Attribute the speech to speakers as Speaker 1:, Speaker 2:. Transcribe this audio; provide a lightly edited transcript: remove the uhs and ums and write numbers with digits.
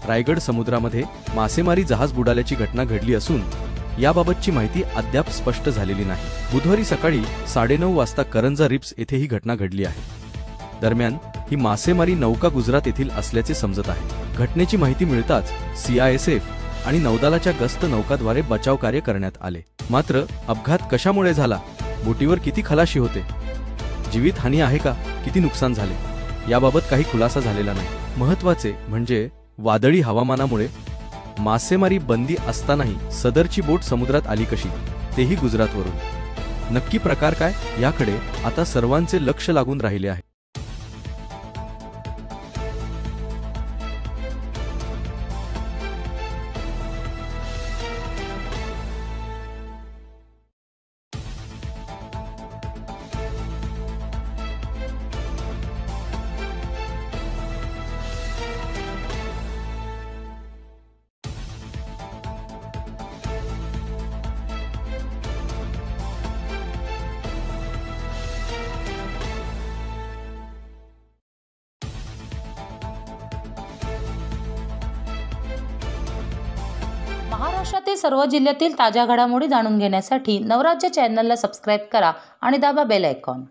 Speaker 1: रायगड समुद्रामध्ये मासेमारी जहाज बुडाल्याची घटना घडली असून याबाबतची माहिती अद्याप स्पष्ट झालेली नाही। बुधवारी सकाळी 9:30 वाजता करंजा रिप्स येथे ही घटना घडली आहे। दरम्यान ही मासेमारी नौका गुजरात येथील असल्याचे समजत आहे। घटनेची माहिती मिळताच CISF आणि नौदलाच्या गस्त नौकाद्वारे बचाव कार्य करण्यात आले। मात्र अपघात कशामुळे झाला, बोटीवर किती खलाशी होते, जीवित हानी आहे का, किती नुकसान झाले, याबाबत काही खुलासा झालेला नाही। महत्त्वाचे म्हणजे वादळी हवामानामुळे मासेमारी बंदी असतानाही सदरची बोट समुद्रात आली कशी, तेही गुजरातवरून। नक्की प्रकार काय, याकडे आता सर्वांचे लक्ष लागून राहिले आहे।
Speaker 2: महाराष्ट्रातील सर्व जिल्ह्यातील ताज्या घडामोडी जाणून घेण्यासाठी नवराज्य चॅनलला सबस्क्राईब करा आणि दाबा बेल आयकॉन।